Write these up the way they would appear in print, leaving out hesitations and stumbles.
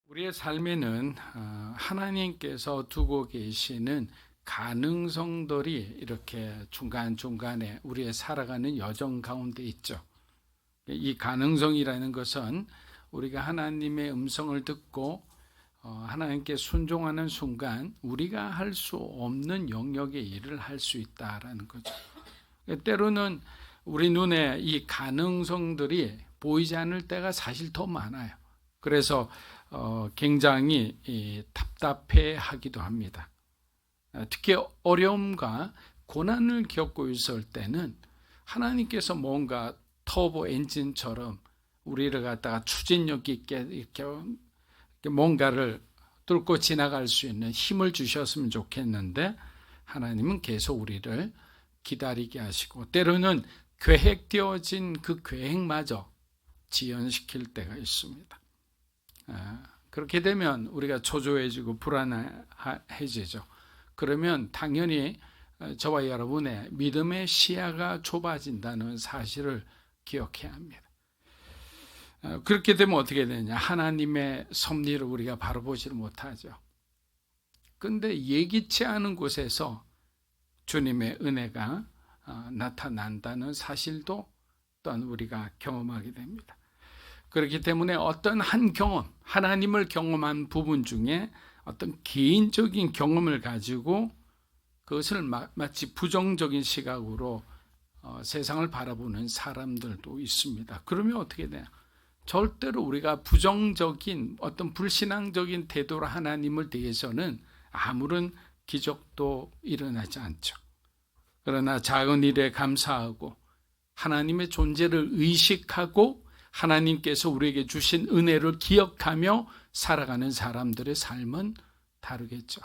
우리의 삶에는 하나님께서 두고 계시는 가능성들이 이렇게 중간중간에 우리의 살아가는 여정 가운데 있죠. 이 가능성이라는 것은 우리가 하나님의 음성을 듣고 하나님께 순종하는 순간 우리가 할 수 없는 영역의 일을 할 수 있다라는 거죠. 때로는 우리 눈에 이 가능성들이 보이지 않을 때가 사실 더 많아요. 그래서 굉장히 답답해하기도 합니다. 특히 어려움과 고난을 겪고 있을 때는 하나님께서 뭔가 터보 엔진처럼 우리를 갖다가 추진력 있게 이렇게 뭔가를 뚫고 지나갈 수 있는 힘을 주셨으면 좋겠는데 하나님은 계속 우리를 기다리게 하시고 때로는 계획되어진 그 계획마저 지연시킬 때가 있습니다. 그렇게 되면 우리가 초조해지고 불안해지죠. 그러면 당연히 저와 여러분의 믿음의 시야가 좁아진다는 사실을 기억해야 합니다. 그렇게 되면 어떻게 되냐? 하나님의 섭리를 우리가 바로 보지를 못하죠. 그런데 예기치 않은 곳에서 주님의 은혜가 나타난다는 사실도 또한 우리가 경험하게 됩니다. 그렇기 때문에 어떤 한 경험, 하나님을 경험한 부분 중에 어떤 개인적인 경험을 가지고 그것을 마치 부정적인 시각으로 세상을 바라보는 사람들도 있습니다. 그러면 어떻게 돼요? 절대로 우리가 부정적인 어떤 불신앙적인 태도로 하나님을 대해서는 아무런 기적도 일어나지 않죠. 그러나 작은 일에 감사하고 하나님의 존재를 의식하고 하나님께서 우리에게 주신 은혜를 기억하며 살아가는 사람들의 삶은 다르겠죠.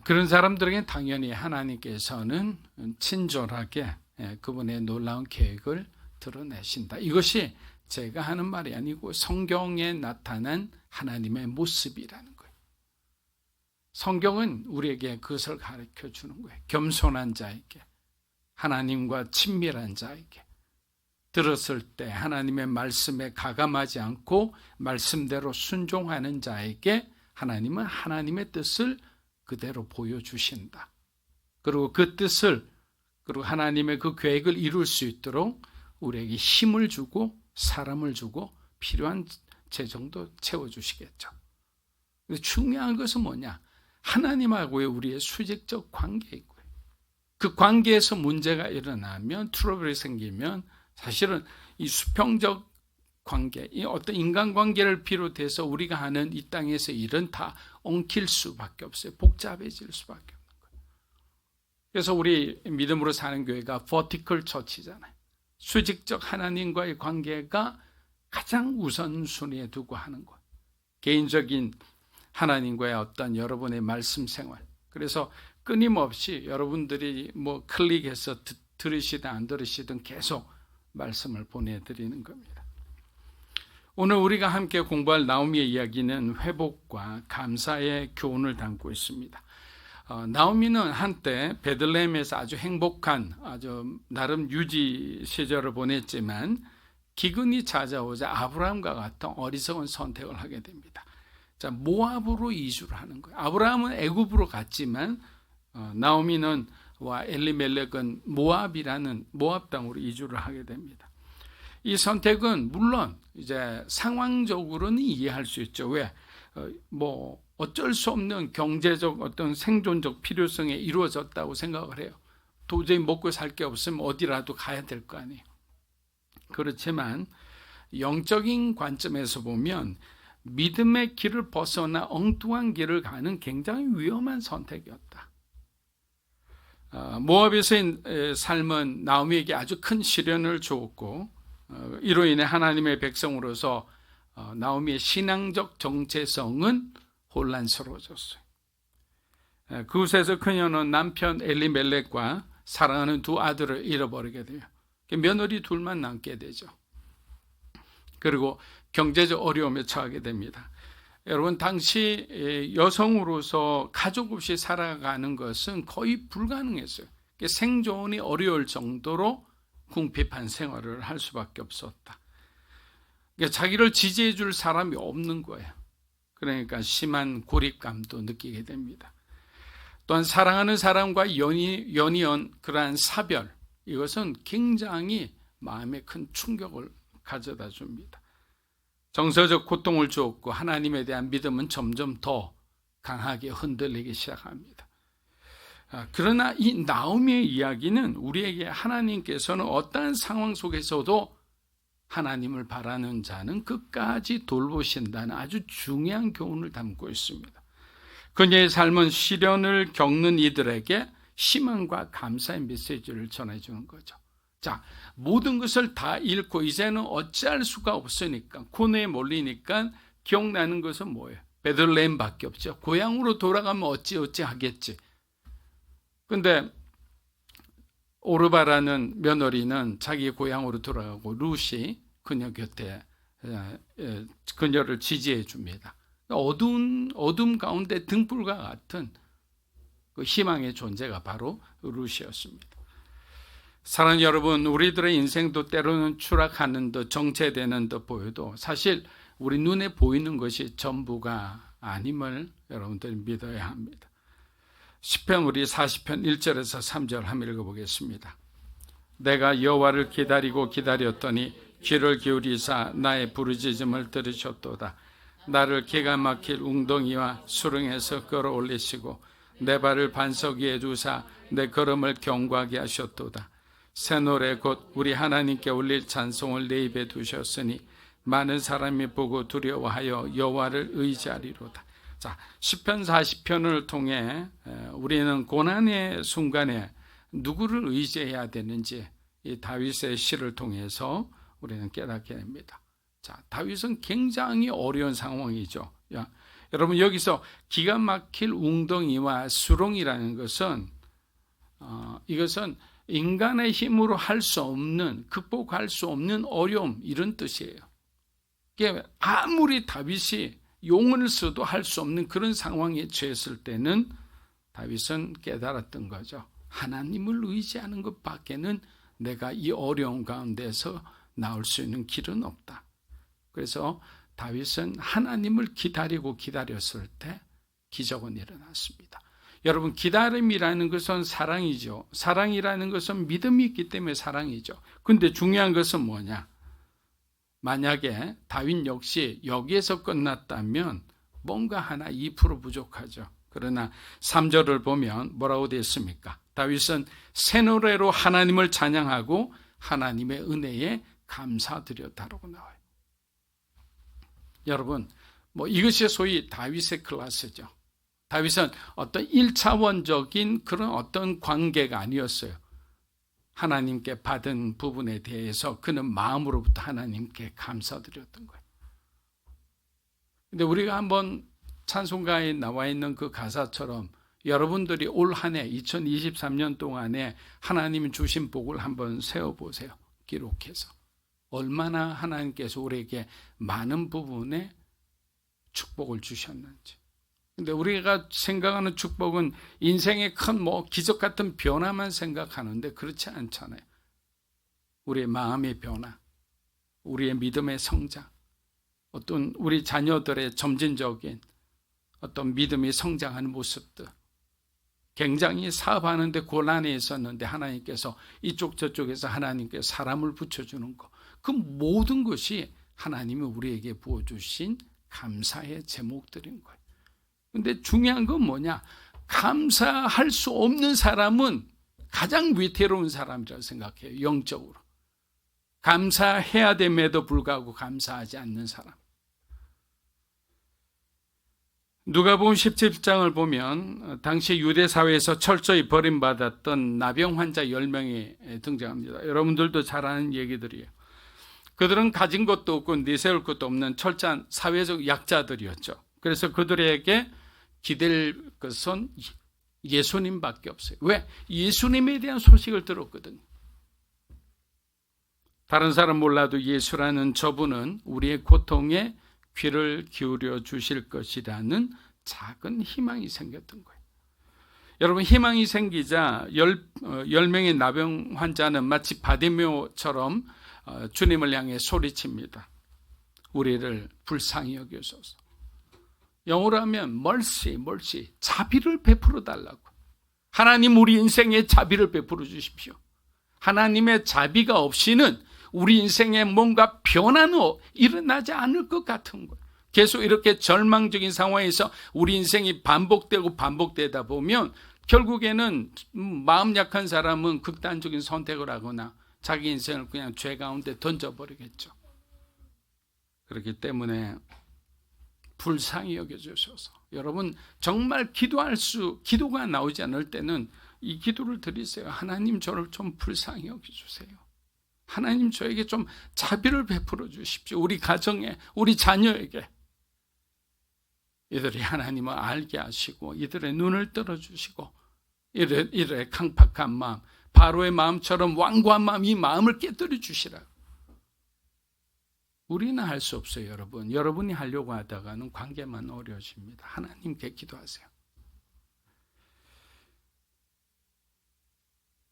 그런 사람들에게 당연히 하나님께서는 친절하게 그분의 놀라운 계획을 드러내신다. 이것이 제가 하는 말이 아니고 성경에 나타난 하나님의 모습이라는 거예요. 성경은 우리에게 그것을 가르쳐 주는 거예요. 겸손한 자에게, 하나님과 친밀한 자에게, 들었을 때 하나님의 말씀에 가감하지 않고 말씀대로 순종하는 자에게 하나님은 하나님의 뜻을 그대로 보여주신다. 그리고 그 뜻을, 그리고 하나님의 그 계획을 이룰 수 있도록 우리에게 힘을 주고 사람을 주고 필요한 재정도 채워주시겠죠. 중요한 것은 뭐냐? 하나님하고의 우리의 수직적 관계이고요. 그 관계에서 문제가 일어나면, 트러블이 생기면 사실은 이 수평적 관계, 이 어떤 인간관계를 비롯해서 우리가 하는 이 땅에서 일은 다 엉킬 수밖에 없어요. 복잡해질 수밖에 없는 거예요. 그래서 우리 믿음으로 사는 교회가 vertical church잖아요. 수직적 하나님과의 관계가 가장 우선순위에 두고 하는 것. 개인적인 하나님과의 어떤 여러분의 말씀 생활. 그래서 끊임없이 여러분들이 뭐 클릭해서 들으시든 안 들으시든 계속 말씀을 보내드리는 겁니다. 오늘 우리가 함께 공부할 나오미의 이야기는 회복과 감사의 교훈을 담고 있습니다. 나오미는 한때 베들레헴에서 아주 행복한 아주 나름 유지 시절을 보냈지만 기근이 찾아오자 아브라함과 같은 어리석은 선택을 하게 됩니다. 자, 모압으로 이주를 하는 거예요. 아브라함은 애굽으로 갔지만 나오미는 와 엘리멜렉은 모압이라는 모압 땅으로 이주를 하게 됩니다. 이 선택은 물론 이제 상황적으로는 이해할 수 있죠. 왜? 뭐 어쩔 수 없는 경제적 어떤 생존적 필요성에 이루어졌다고 생각을 해요. 도저히 먹고 살 게 없으면 어디라도 가야 될 거 아니에요. 그렇지만 영적인 관점에서 보면 믿음의 길을 벗어나 엉뚱한 길을 가는 굉장히 위험한 선택이었다. 모압에서의 삶은 나오미에게 아주 큰 시련을 주었고 이로 인해 하나님의 백성으로서 나오미의 신앙적 정체성은 혼란스러워졌어요. 그곳에서 그녀는 남편 엘리멜렉과 사랑하는 두 아들을 잃어버리게 돼요. 며느리 둘만 남게 되죠. 그리고 경제적 어려움에 처하게 됩니다. 여러분, 당시 여성으로서 가족 없이 살아가는 것은 거의 불가능했어요. 생존이 어려울 정도로 궁핍한 생활을 할 수밖에 없었다. 그러니까 자기를 지지해 줄 사람이 없는 거예요. 그러니까 심한 고립감도 느끼게 됩니다. 또한 사랑하는 사람과 연이은 그러한 사별, 이것은 굉장히 마음에 큰 충격을 가져다 줍니다. 정서적 고통을 주었고 하나님에 대한 믿음은 점점 더 강하게 흔들리기 시작합니다. 그러나 이 나오미의 이야기는 우리에게 하나님께서는 어떠한 상황 속에서도 하나님을 바라는 자는 끝까지 돌보신다는 아주 중요한 교훈을 담고 있습니다. 그녀의 삶은 시련을 겪는 이들에게 희망과 감사의 메시지를 전해주는 거죠. 자, 모든 것을 다 잃고 이제는 어찌할 수가 없으니까, 고뇌에 몰리니까 기억나는 것은 뭐예요? 베들레헴밖에 없죠. 고향으로 돌아가면 어찌 하겠지. 근데 오르바라는 며느리는 자기 고향으로 돌아가고 룻이 그녀 곁에 그녀를 지지해 줍니다. 어둠 가운데 등불과 같은 그 희망의 존재가 바로 룻이었습니다. 사랑하는 여러분, 우리들의 인생도 때로는 추락하는 듯 정체되는 듯 보여도 사실 우리 눈에 보이는 것이 전부가 아님을 여러분들이 믿어야 합니다. 시편 우리 40편 1절에서 3절 한번 읽어보겠습니다. 내가 여호와를 기다렸더니 귀를 기울이사 나의 부르짖음을 들으셨도다. 나를 기가 막힐 웅덩이와 수렁에서 끌어올리시고 내 발을 반석 위에 두사 내 걸음을 견고하게 하셨도다. 새 노래 곧 우리 하나님께 올릴 찬송을 내 입에 두셨으니 많은 사람이 보고 두려워하여 여호와를 의지하리로다. 자, 시편 40편을 통해 우리는 고난의 순간에 누구를 의지해야 되는지 이 다윗의 시를 통해서 우리는 깨닫게 됩니다. 자, 다윗은 굉장히 어려운 상황이죠. 여러분, 여기서 기가 막힐 웅덩이와 수렁이라는 것은 이것은 인간의 힘으로 할 수 없는, 극복할 수 없는 어려움, 이런 뜻이에요. 아무리 다윗이 용을 써도 할 수 없는 그런 상황에 처했을 때는 다윗은 깨달았던 거죠. 하나님을 의지하는 것밖에는 내가 이 어려운 가운데서 나올 수 있는 길은 없다. 그래서 다윗은 하나님을 기다렸을 때 기적은 일어났습니다. 여러분, 기다림이라는 것은 사랑이죠. 사랑이라는 것은 믿음이 있기 때문에 사랑이죠. 근데 중요한 것은 뭐냐? 만약에 다윗 역시 여기에서 끝났다면 뭔가 하나 2% 부족하죠. 그러나 3절을 보면 뭐라고 되어 있습니까? 다윗은 새 노래로 하나님을 찬양하고 하나님의 은혜에 감사드렸다라고 나와요. 여러분, 이것이 소위 다윗의 클래스죠. 다윗은 어떤 1차원적인 그런 어떤 관계가 아니었어요. 하나님께 받은 부분에 대해서 그는 마음으로부터 하나님께 감사드렸던 거예요. 근데 우리가 한번 찬송가에 나와 있는 그 가사처럼 여러분들이 올 한 해 2023년 동안에 하나님 주신 복을 한번 세어보세요. 기록해서. 얼마나 하나님께서 우리에게 많은 부분에 축복을 주셨는지. 근데 우리가 생각하는 축복은 인생의 큰 기적 같은 변화만 생각하는데 그렇지 않잖아요. 우리의 마음의 변화, 우리의 믿음의 성장, 어떤 우리 자녀들의 점진적인 어떤 믿음이 성장하는 모습들, 굉장히 사업하는데 곤란해 있었는데 하나님께서 이쪽 저쪽에서 하나님께 사람을 붙여주는 것, 그 모든 것이 하나님이 우리에게 부어주신 감사의 제목들인 거예요. 근데 중요한 건 뭐냐? 감사할 수 없는 사람은 가장 위태로운 사람이라고 생각해요. 영적으로. 감사해야 됨에도 불구하고 감사하지 않는 사람. 누가복음 17장을 보면 당시 유대 사회에서 철저히 버림받았던 나병 환자 10명이 등장합니다. 여러분들도 잘 아는 얘기들이에요. 그들은 가진 것도 없고 내세울 것도 없는 철저한 사회적 약자들이었죠. 그래서 그들에게 기댈 것은 예수님밖에 없어요. 왜? 예수님에 대한 소식을 들었거든요. 다른 사람 몰라도 예수라는 저분은 우리의 고통에 귀를 기울여 주실 것이라는 작은 희망이 생겼던 거예요. 여러분, 희망이 생기자 10명의 나병 환자는 마치 바디메오처럼 주님을 향해 소리칩니다. 우리를 불쌍히 여겨소서. 영어로 하면 mercy, 자비를 베풀어 달라고. 하나님 우리 인생에 자비를 베풀어 주십시오. 하나님의 자비가 없이는 우리 인생에 뭔가 변화는 일어나지 않을 것 같은 거예요. 계속 이렇게 절망적인 상황에서 우리 인생이 반복되다 보면 결국에는 마음 약한 사람은 극단적인 선택을 하거나 자기 인생을 그냥 죄 가운데 던져버리겠죠. 그렇기 때문에 불쌍히 여겨주셔서 여러분 정말 기도가 나오지 않을 때는 이 기도를 드리세요. 하나님 저를 좀 불쌍히 여겨주세요. 하나님 저에게 좀 자비를 베풀어 주십시오. 우리 가정에, 우리 자녀에게. 이들이 하나님을 알게 하시고 이들의 눈을 떨어주시고 이들의 강팍한 마음, 바로의 마음처럼 완고한 마음, 이 마음을 깨뜨려 주시라. 우리는 할 수 없어요, 여러분. 여러분이 하려고 하다가는 관계만 어려워집니다. 하나님께 기도하세요.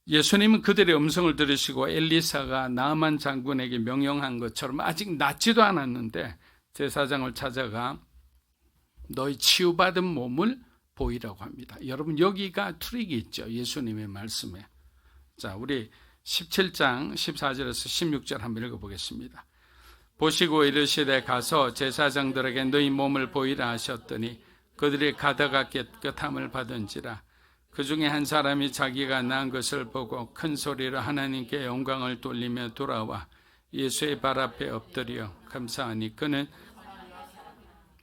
예수님은 그들의 음성을 들으시고 엘리사가 나아만 장군에게 명령한 것처럼 아직 낫지도 않았는데 제사장을 찾아가 너희 치유받은 몸을 보이라고 합니다. 여러분 여기가 트릭이 있죠. 예수님의 말씀에. 자, 우리 17장 14절에서 16절 한번 읽어보겠습니다. 보시고 이르시되 가서 제사장들에게 너희 몸을 보이라 하셨더니 그들이 가다가 깨끗함을 받은지라. 그 중에 한 사람이 자기가 낳은 것을 보고 큰 소리로 하나님께 영광을 돌리며 돌아와 예수의 발 앞에 엎드려 감사하니 그는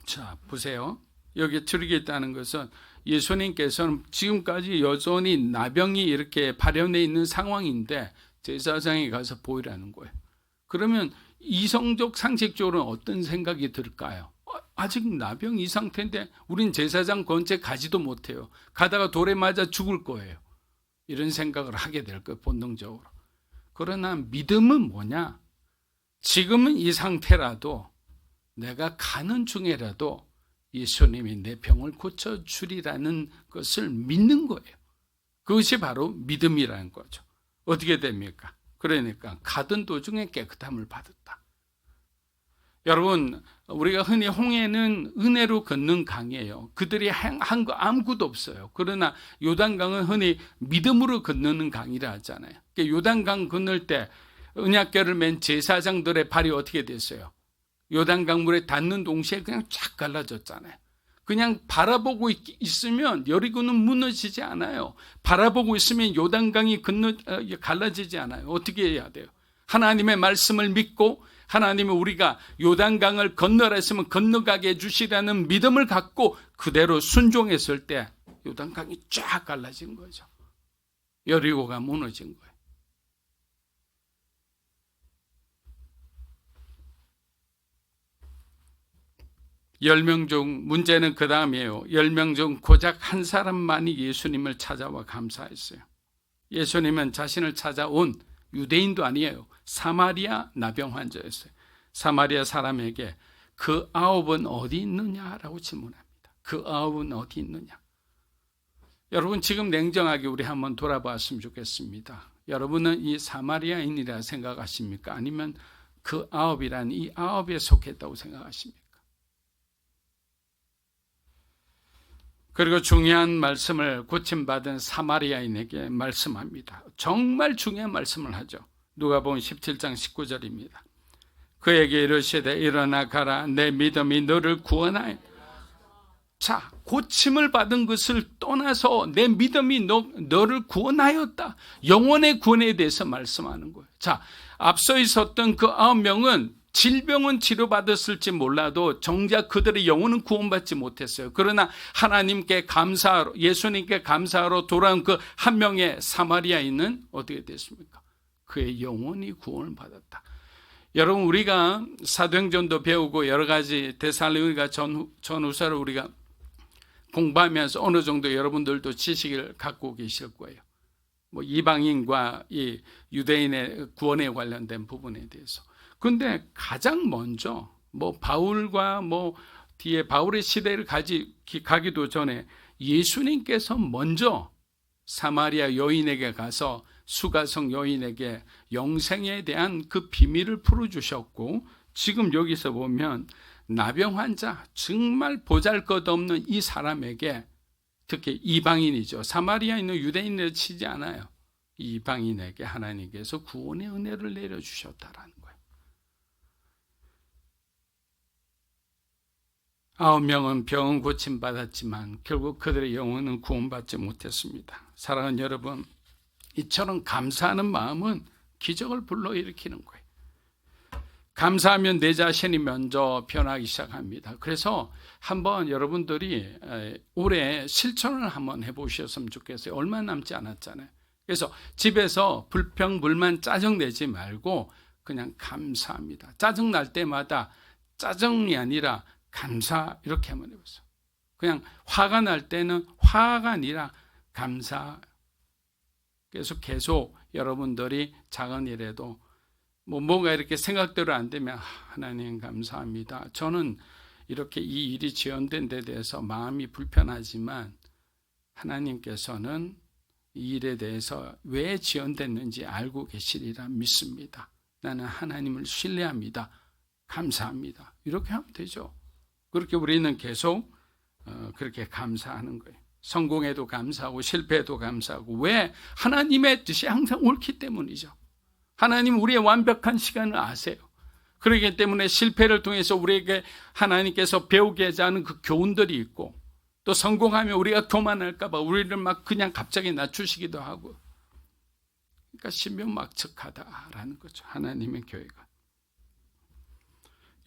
자 보세요. 여기 트릭이 있다는 것은 예수님께서는 지금까지 여전히 나병이 이렇게 발현해 있는 상황인데 제사장이 가서 보이라는 거예요. 그러면 이성적 상식적으로는 어떤 생각이 들까요? 아직 나병 이 상태인데 우린 제사장 권체 가지도 못해요. 가다가 돌에 맞아 죽을 거예요. 이런 생각을 하게 될 거예요, 본능적으로. 그러나 믿음은 뭐냐? 지금은 이 상태라도 내가 가는 중에라도 예수님이 내 병을 고쳐주리라는 것을 믿는 거예요. 그것이 바로 믿음이라는 거죠. 어떻게 됩니까? 그러니까 가던 도중에 깨끗함을 받았다. 여러분, 우리가 흔히 홍해는 은혜로 걷는 강이에요. 그들이 한 거 아무것도 없어요. 그러나 요단강은 흔히 믿음으로 건너는 강이라 하잖아요. 요단강 건널 때 언약궤를 맨 제사장들의 발이 어떻게 됐어요? 요단강 물에 닿는 동시에 그냥 쫙 갈라졌잖아요. 그냥 바라보고 있으면 여리고는 무너지지 않아요. 바라보고 있으면 요단강이 갈라지지 않아요. 어떻게 해야 돼요? 하나님의 말씀을 믿고 하나님은 우리가 요단강을 건너라 했으면 건너가게 해주시라는 믿음을 갖고 그대로 순종했을 때 요단강이 쫙 갈라진 거죠. 여리고가 무너진 거예요. 문제는 그 다음이에요. 10명 중 고작 한 사람만이 예수님을 찾아와 감사했어요. 예수님은 자신을 찾아온 유대인도 아니에요. 사마리아 나병 환자였어요. 사마리아 사람에게 그 9은 어디 있느냐라고 질문합니다. 그 9은 어디 있느냐? 여러분 지금 냉정하게 우리 한번 돌아봤으면 좋겠습니다. 여러분은 이 사마리아인이라 생각하십니까? 아니면 그 9이란 이 9에 속했다고 생각하십니까? 그리고 중요한 말씀을 고침받은 사마리아인에게 말씀합니다. 정말 중요한 말씀을 하죠. 누가복음 17장 19절입니다. 그에게 이르시되 일어나 가라 내 믿음이 너를 구원하였다. 자, 고침을 받은 것을 떠나서 내 믿음이 너를 구원하였다. 영혼의 구원에 대해서 말씀하는 거예요. 자, 앞서 있었던 그 9명은 질병은 치료받았을지 몰라도 정작 그들의 영혼은 구원받지 못했어요. 그러나 하나님께 감사하러, 예수님께 감사하러 돌아온 그 한 명의 사마리아인은 어떻게 됐습니까? 그의 영혼이 구원을 받았다. 여러분 우리가 사도행전도 배우고 여러 가지 데살로니가 전후서를 우리가 공부하면서 어느 정도 여러분들도 지식을 갖고 계실 거예요. 뭐 이방인과 이 유대인의 구원에 관련된 부분에 대해서. 근데 가장 먼저 바울과 뒤에 바울의 시대를 가기도 전에 예수님께서 먼저 사마리아 여인에게 가서 수가성 여인에게 영생에 대한 그 비밀을 풀어주셨고 지금 여기서 보면 나병 환자, 정말 보잘것없는 이 사람에게, 특히 이방인이죠. 사마리아에 있는 유대인을 치지 않아요. 이방인에게 하나님께서 구원의 은혜를 내려주셨다라는 거예요. 9명은 병은 고침받았지만 결국 그들의 영혼은 구원받지 못했습니다. 사랑하는 여러분, 이처럼 감사하는 마음은 기적을 불러일으키는 거예요. 감사하면 내 자신이 먼저 변하기 시작합니다. 그래서 한번 여러분들이 올해 실천을 한번 해보셨으면 좋겠어요. 얼마 남지 않았잖아요. 그래서 집에서 불평불만 짜증내지 말고 그냥 감사합니다. 짜증날 때마다 짜증이 아니라 감사, 이렇게 한번 해보세요. 그냥 화가 날 때는 화가 아니라 감사. 그래서 계속 여러분들이 작은 일에도 뭔가 이렇게 생각대로 안 되면 하나님 감사합니다. 저는 이렇게 이 일이 지연된 데 대해서 마음이 불편하지만 하나님께서는 이 일에 대해서 왜 지연됐는지 알고 계시리라 믿습니다. 나는 하나님을 신뢰합니다. 감사합니다. 이렇게 하면 되죠. 그렇게 우리는 계속 그렇게 감사하는 거예요. 성공에도 감사하고 실패에도 감사하고. 왜? 하나님의 뜻이 항상 옳기 때문이죠. 하나님 우리의 완벽한 시간을 아세요. 그렇기 때문에 실패를 통해서 우리에게 하나님께서 배우게 하자는 그 교훈들이 있고, 또 성공하면 우리가 교만할까 봐 우리를 막 그냥 갑자기 낮추시기도 하고. 그러니까 신묘막측하다라는 거죠. 하나님의 교회가.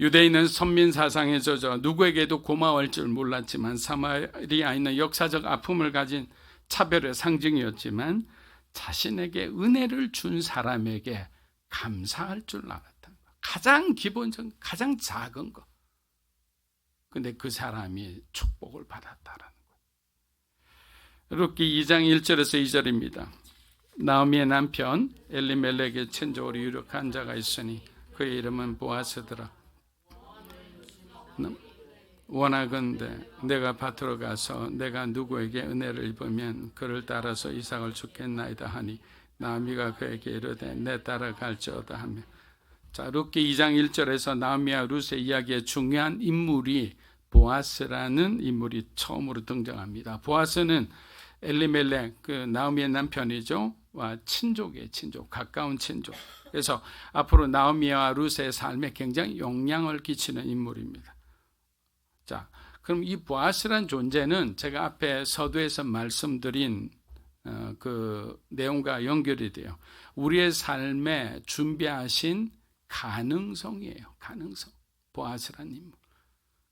유대인은 선민사상에 젖어 누구에게도 고마워할 줄 몰랐지만 사마리아인은 역사적 아픔을 가진 차별의 상징이었지만 자신에게 은혜를 준 사람에게 감사할 줄 알았다는 거. 가장 기본적, 가장 작은 거. 근데 그 사람이 축복을 받았다라는 거예요. 룻기 2장 1절에서 2절입니다. 나오미의 남편 엘리멜렉의 친족으로 유력한 자가 있으니 그의 이름은 보아스더라. 원하건대 내가 밭으로 가서 내가 누구에게 은혜를 입으면 그를 따라서 이삭을 주겠나이다 하니 나오미가 그에게 이르되 내 따라 갈지어다 하며. 자, 룻기 2장 1절에서 나오미와 룻의 이야기의 중요한 인물이 보아스라는 인물이 처음으로 등장합니다. 보아스는 엘리멜렉, 그 나오미의 남편이죠. 와 친족이에요. 친족, 가까운 친족. 그래서 앞으로 나오미와 룻의 삶에 굉장히 영향을 끼치는 인물입니다. 자, 그럼 이 보아스란 존재는 제가 앞에 서두에서 말씀드린 그 내용과 연결이 돼요. 우리의 삶에 준비하신 가능성이에요. 가능성. 보아스란 인물.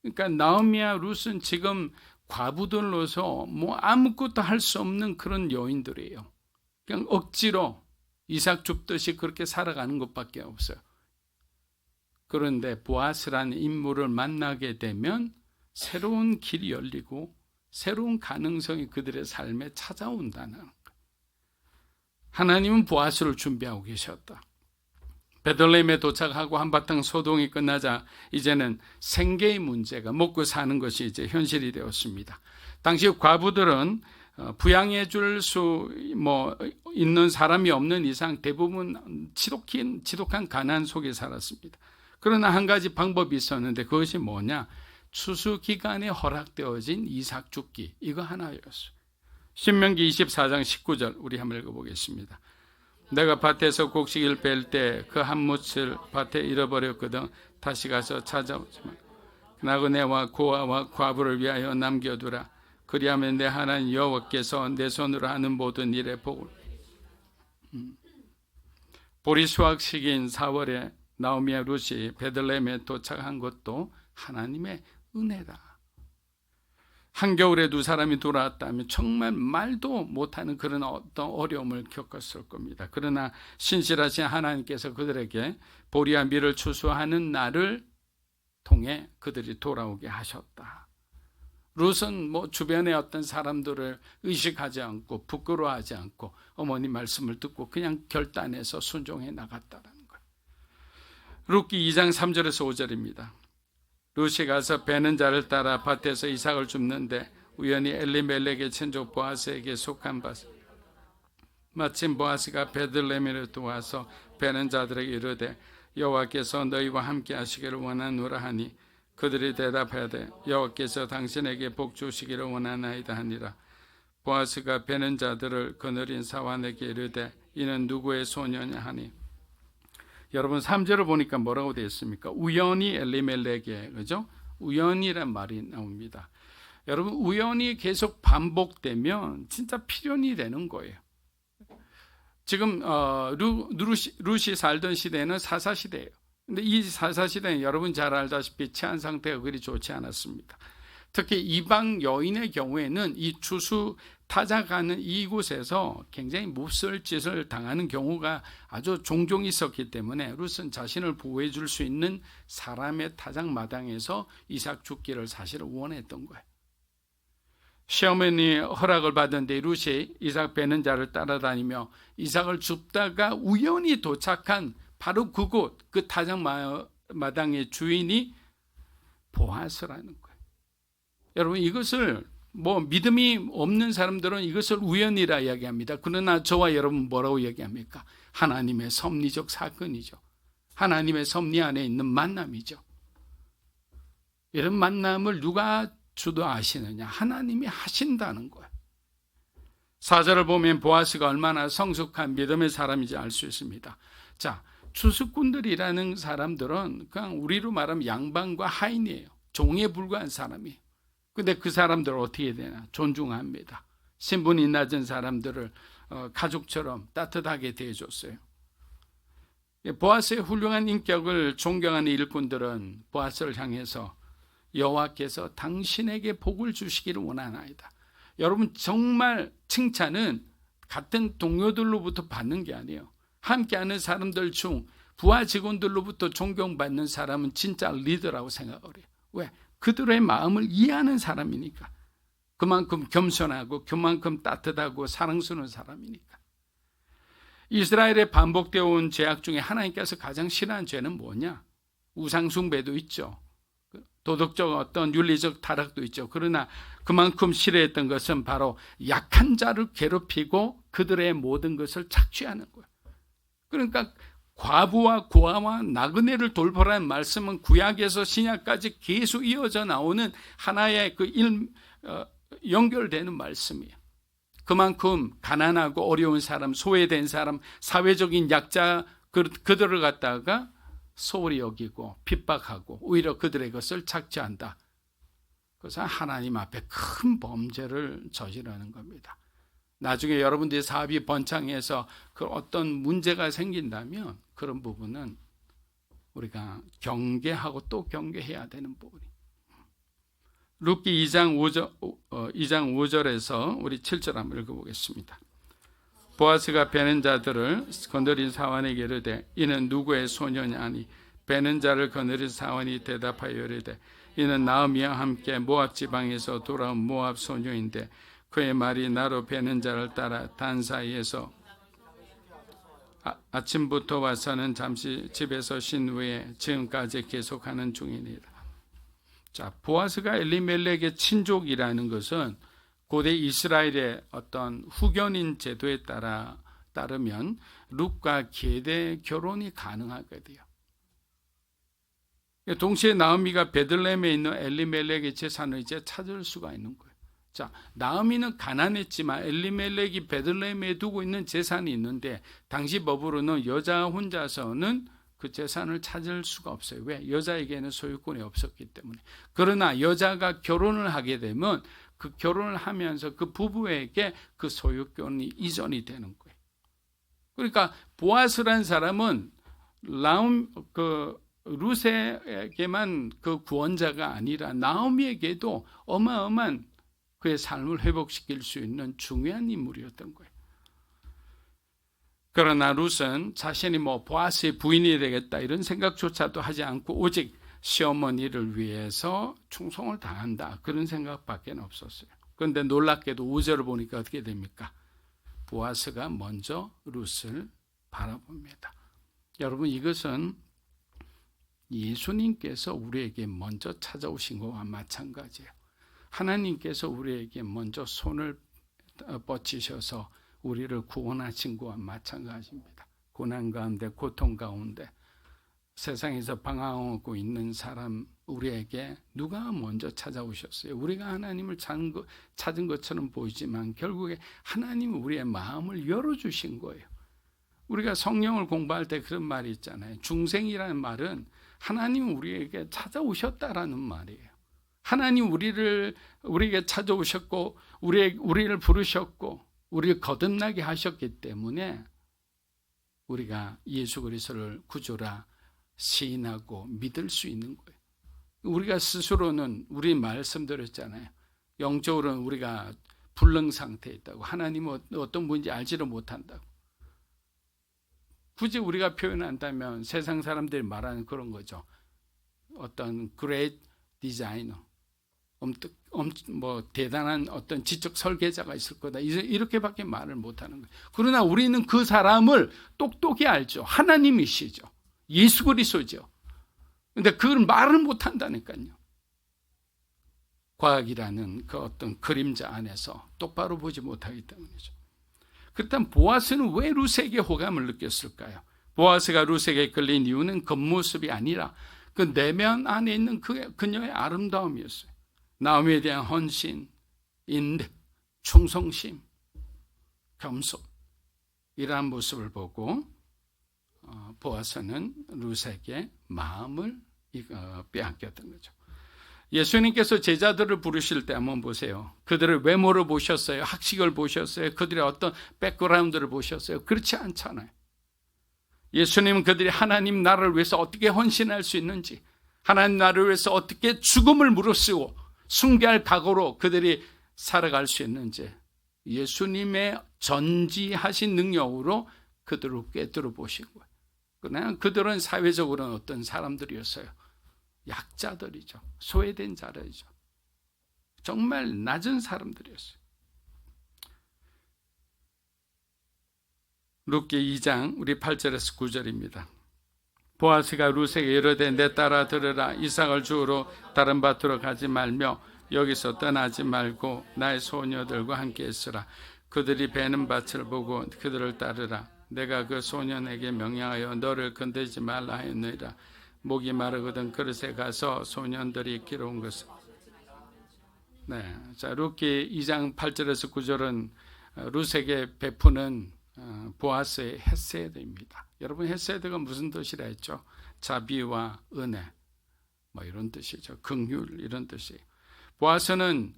그러니까 나오미와 룻은 지금 과부들로서 뭐 아무것도 할 수 없는 그런 여인들이에요. 그냥 억지로 이삭 줍듯이 그렇게 살아가는 것밖에 없어요. 그런데 보아스라는 인물을 만나게 되면 새로운 길이 열리고 새로운 가능성이 그들의 삶에 찾아온다는 거예요. 하나님은 보아스를 준비하고 계셨다. 베들레헴에 도착하고 한바탕 소동이 끝나자 이제는 생계의 문제가, 먹고 사는 것이 이제 현실이 되었습니다. 당시 과부들은 부양해 줄 수 있는 사람이 없는 이상 대부분 지독한 가난 속에 살았습니다. 그러나 한 가지 방법이 있었는데 그것이 뭐냐? 추수 기간에 허락되어진 이삭 줍기, 이거 하나였어요. 신명기 24장 19절 우리 한번 읽어보겠습니다. 내가 밭에서 곡식을 뺄 때 그 한 뭇을 밭에 잃어버렸거든 다시 가서 찾아오지만 나그네와 고아와 과부를 위하여 남겨두라. 그리하면 내 하나님 여호와께서 내 손으로 하는 모든 일에 복을. 보리 수확 시기인 4월에 나오미와 룻이 베들레헴에 도착한 것도 하나님의 은혜다. 한겨울에 두 사람이 돌아왔다면 정말 말도 못하는 그런 어떤 어려움을 겪었을 겁니다. 그러나 신실하신 하나님께서 그들에게 보리와 밀을 추수하는 날을 통해 그들이 돌아오게 하셨다. 룻은 주변의 어떤 사람들을 의식하지 않고 부끄러워하지 않고 어머니 말씀을 듣고 그냥 결단해서 순종해 나갔다는 거예요. 룻기 2장 3절에서 5절입니다. 룻이 가서 베는 자를 따라 밭에서 이삭을 줍는데 우연히 엘리멜렉의 친족 보아스에게 속한 밭. 마침 보아스가 베들레헴에 와서 베는 자들에게 이르되 여호와께서 너희와 함께 하시기를 원하노라 하니 그들이 대답하되 여호와께서 당신에게 복 주시기를 원하나이다 하니라. 보아스가 베는 자들을 거느린 사환에게 이르되 이는 누구의 소녀냐 하니, 여러분 3절을 보니까 뭐라고 되어 있습니까? 우연히 엘리멜렉의, 그죠? 우연이란 말이 나옵니다. 여러분 우연이 계속 반복되면 진짜 필연이 되는 거예요. 지금 룻이 살던 시대는 사사시대예요. 근데 이 사사시대는 여러분 잘 알다시피 치안 상태가 그리 좋지 않았습니다. 특히 이방 여인의 경우에는 이 추수 타작하는 이곳에서 굉장히 몹쓸 짓을 당하는 경우가 아주 종종 있었기 때문에 룻은 자신을 보호해 줄 수 있는 사람의 타작마당에서 이삭 죽기를 사실은 원했던 거예요. 시어머니 허락을 받은데 룻이 이삭 베는 자를 따라다니며 이삭을 줍다가 우연히 도착한 바로 그곳, 그 타작마당의 주인이 보아스라는 거예요. 여러분 이것을 믿음이 없는 사람들은 이것을 우연이라 이야기합니다. 그러나 저와 여러분 뭐라고 이야기합니까? 하나님의 섭리적 사건이죠. 하나님의 섭리 안에 있는 만남이죠. 이런 만남을 누가 주도하시느냐? 하나님이 하신다는 거예요. 4절을 보면 보아스가 얼마나 성숙한 믿음의 사람인지 알 수 있습니다. 자, 추수꾼들이라는 사람들은 그냥 우리로 말하면 양반과 하인이에요. 종에 불과한 사람이에요. 근데 그 사람들을 어떻게 해야 되나? 존중합니다. 신분이 낮은 사람들을 가족처럼 따뜻하게 대해줬어요. 보아스의 훌륭한 인격을 존경하는 일꾼들은 보아스를 향해서 여호와께서 당신에게 복을 주시기를 원하나이다. 여러분 정말 칭찬은 같은 동료들로부터 받는 게 아니에요. 함께하는 사람들 중 부하 직원들로부터 존경받는 사람은 진짜 리더라고 생각을 해요. 왜? 그들의 마음을 이해하는 사람이니까. 그만큼 겸손하고 그만큼 따뜻하고 사랑스러운 사람이니까. 이스라엘에 반복되어 온 죄악 중에 하나님께서 가장 싫어하는 죄는 뭐냐? 우상숭배도 있죠. 도덕적 어떤 윤리적 타락도 있죠. 그러나 그만큼 싫어했던 것은 바로 약한 자를 괴롭히고 그들의 모든 것을 착취하는 거예요. 그러니까 과부와 고아와 나그네를 돌보라는 말씀은 구약에서 신약까지 계속 이어져 나오는 하나의 연결되는 말씀이에요. 그만큼 가난하고 어려운 사람, 소외된 사람, 사회적인 약자 그들을 갖다가 소홀히 여기고 핍박하고 오히려 그들의 것을 착취한다. 그래서 하나님 앞에 큰 범죄를 저지르는 겁니다. 나중에 여러분들의 사업이 번창해서 그 어떤 문제가 생긴다면 그런 부분은 우리가 경계하고 또 경계해야 되는 부분이. 룻기 2장 5절에서 우리 7절 한번 읽어보겠습니다. 보아스가 베는 자들을 거느린 사환에게 이르되 이는 누구의 소녀냐 하니 베는 자를 거느린 사환이 대답하여 이르되 이는 나오미와 함께 모압 지방에서 돌아온 모압 소녀인데 그의 말이 나로 베는 자를 따라 단 사이에서 아침부터 와서는 잠시 집에서 쉰 후에 지금까지 계속하는 중이니라. 자, 보아스가 엘리멜렉의 친족이라는 것은 고대 이스라엘의 어떤 후견인 제도에 따르면 룻과 계대 결혼이 가능하게 돼요. 동시에 나오미가 베들레헴에 있는 엘리멜렉의 재산을 이제 찾을 수가 있는 거예요. 자, 나오미는 가난했지만 엘리멜렉이 베들레헴에 두고 있는 재산이 있는데 당시 법으로는 여자 혼자서는 그 재산을 찾을 수가 없어요. 왜? 여자에게는 소유권이 없었기 때문에. 그러나 여자가 결혼을 하게 되면 그 결혼을 하면서 그 부부에게 그 소유권이 이전이 되는 거예요. 그러니까 보아스라는 사람은 룻에게만 그 구원자가 아니라 나오미에게도 어마어마한 그의 삶을 회복시킬 수 있는 중요한 인물이었던 거예요. 그러나 룻은 자신이 보아스의 부인이 되겠다 이런 생각조차도 하지 않고 오직 시어머니를 위해서 충성을 다한다 그런 생각밖에 없었어요. 그런데 놀랍게도 5절을 보니까 어떻게 됩니까? 보아스가 먼저 룻을 바라봅니다. 여러분 이것은 예수님께서 우리에게 먼저 찾아오신 것과 마찬가지예요. 하나님께서 우리에게 먼저 손을 뻗치셔서 우리를 구원하신 것과 마찬가지입니다. 고난 가운데 고통 가운데 세상에서 방황하고 있는 사람 우리에게 누가 먼저 찾아오셨어요? 우리가 하나님을 찾은 것처럼 보이지만 결국에 하나님은 우리의 마음을 열어주신 거예요. 우리가 성경을 공부할 때 그런 말이 있잖아요. 중생이라는 말은 하나님 우리에게 찾아오셨다라는 말이에요. 하나님 우리에게 찾아오셨고 우리를 부르셨고 우리를 거듭나게 하셨기 때문에 우리가 예수 그리스도를 구주라 시인하고 믿을 수 있는 거예요. 우리가 스스로는 우리 말씀드렸잖아요. 영적으로는 우리가 불능 상태에 있다고. 하나님은 어떤 분인지 알지를 못한다고. 굳이 우리가 표현한다면 세상 사람들이 말하는 그런 거죠. 어떤 great designer, 대단한 어떤 지적 설계자가 있을 거다. 이렇게밖에 말을 못하는 거예요. 그러나 우리는 그 사람을 똑똑히 알죠. 하나님이시죠. 예수 그리스도죠. 근데 그걸 말을 못한다니까요. 과학이라는 그 어떤 그림자 안에서 똑바로 보지 못하기 때문이죠. 그렇다면 보아스는 왜 룻에게 호감을 느꼈을까요? 보아스가 룻에게 끌린 이유는 겉모습이 아니라 그 내면 안에 있는 그녀의 아름다움이었어요. 나오미에 대한 헌신, 인내, 충성심, 겸손 이러한 모습을 보고 보아스는 룻에게 마음을 빼앗겼던 거죠. 예수님께서 제자들을 부르실 때 한번 보세요. 그들의 외모를 보셨어요? 학식을 보셨어요? 그들의 어떤 백그라운드를 보셨어요? 그렇지 않잖아요. 예수님은 그들이 하나님 나라를 위해서 어떻게 헌신할 수 있는지, 하나님 나라를 위해서 어떻게 죽음을 무릅쓰고 숭배할 각오로 그들이 살아갈 수 있는지 예수님의 전지하신 능력으로 그들을 꿰뚫어 보신 거예요. 그러나 그들은 사회적으로는 어떤 사람들이었어요? 약자들이죠. 소외된 자들이죠. 정말 낮은 사람들이었어요. 룻기 2장 우리 8절에서 9절입니다. 보아스가 룻에게 이르되 내 딸아 들으라. 이삭을 주우러 다른 밭으로 가지 말며 여기서 떠나지 말고 나의 소녀들과 함께 있으라. 그들이 베는 밭을 보고 그들을 따르라. 내가 그 소년에게 명령하여 너를 건드리지 말라 했느니라. 목이 마르거든 그릇에 가서 소년들이 기러운 것을. 자, 룻기 2장 8절에서 9절은 룻에게 베푸는 보아스의 헤세드입니다. 여러분 헤세드가 무슨 뜻이라 했죠? 자비와 은혜 이런 뜻이죠. 긍휼 이런 뜻이에요. 보아스는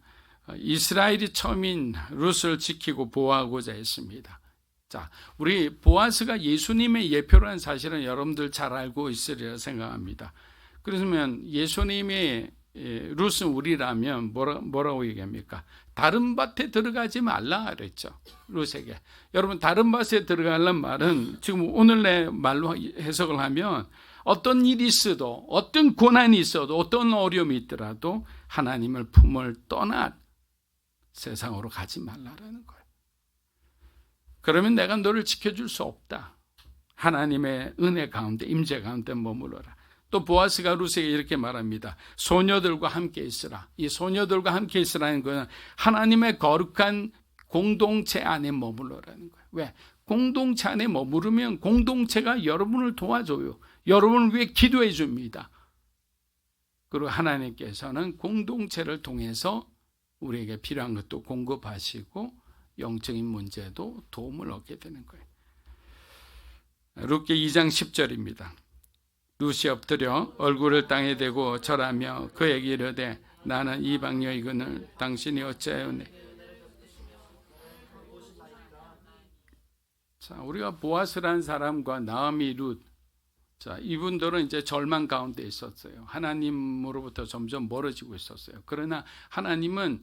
이스라엘이 처음인 룻을 지키고 보호하고자 했습니다. 자, 우리 보아스가 예수님의 예표라는 사실은 여러분들 잘 알고 있으리라 생각합니다. 그러면 예수님의 룻은 우리라면 뭐라고 얘기합니까? 다른 밭에 들어가지 말라 그랬죠. 룻에게. 여러분 다른 밭에 들어가려는 말은 지금 오늘날 말로 해석을 하면 어떤 일이 있어도 어떤 고난이 있어도 어떤 어려움이 있더라도 하나님을 품을 떠나 세상으로 가지 말라라는 거예요. 그러면 내가 너를 지켜줄 수 없다. 하나님의 은혜 가운데 임재 가운데 머물러라. 또 보아스가 룻에게 이렇게 말합니다. 소녀들과 함께 있으라. 이 소녀들과 함께 있으라는 것은 하나님의 거룩한 공동체 안에 머물러라는 거예요. 왜? 공동체 안에 머무르면 공동체가 여러분을 도와줘요. 여러분을 위해 기도해 줍니다. 그리고 하나님께서는 공동체를 통해서 우리에게 필요한 것도 공급하시고 영적인 문제도 도움을 얻게 되는 거예요. 룻기 2장 10절입니다. 룻이 엎드려 얼굴을 땅에 대고 절하며 그에게 이르되 나는 이방 여인을 당신이 어찌하였네. 자, 우리가 보아스라는 사람과 나오미, 룻, 자, 이분들은 이제 절망 가운데 있었어요. 하나님으로부터 점점 멀어지고 있었어요. 그러나 하나님은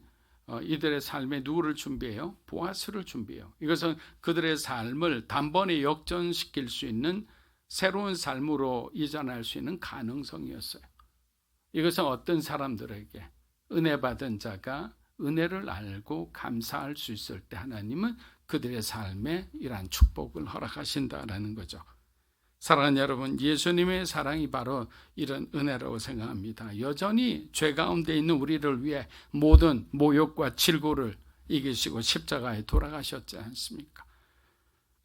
이들의 삶에 누구를 준비해요? 보아스를 준비해요. 이것은 그들의 삶을 단번에 역전시킬 수 있는 새로운 삶으로 이전할 수 있는 가능성이었어요. 이것은 어떤 사람들에게 은혜 받은 자가 은혜를 알고 감사할 수 있을 때 하나님은 그들의 삶에 이러한 축복을 허락하신다라는 거죠. 사랑하는 여러분, 예수님의 사랑이 바로 이런 은혜라고 생각합니다. 여전히 죄 가운데 있는 우리를 위해 모든 모욕과 질고를 이기시고 십자가에 돌아가셨지 않습니까?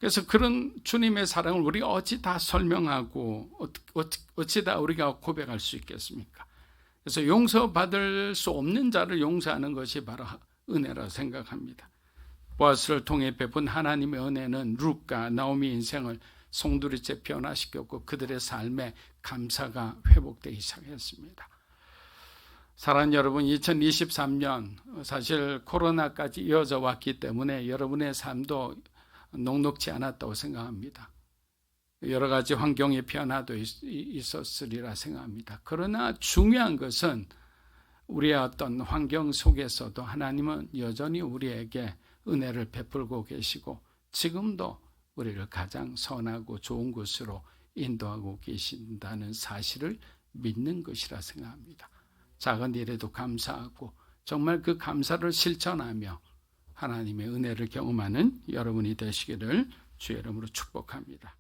그래서 그런 주님의 사랑을 우리가 어찌 다 설명하고 어찌 다 우리가 고백할 수 있겠습니까? 그래서 용서받을 수 없는 자를 용서하는 것이 바로 은혜라고 생각합니다. 보아스를 통해 베푼 하나님의 은혜는 룻과 나오미 인생을 송두리째 변화시켰고 그들의 삶에 감사가 회복되기 시작했습니다. 사랑하는 여러분, 2023년 사실 코로나까지 이어져 왔기 때문에 여러분의 삶도 녹록지 않았다고 생각합니다. 여러 가지 환경의 변화도 있었으리라 생각합니다. 그러나 중요한 것은 우리의 어떤 환경 속에서도 하나님은 여전히 우리에게 은혜를 베풀고 계시고 지금도 우리를 가장 선하고 좋은 곳으로 인도하고 계신다는 사실을 믿는 것이라 생각합니다. 작은 일에도 감사하고 정말 그 감사를 실천하며 하나님의 은혜를 경험하는 여러분이 되시기를 주의 이름으로 축복합니다.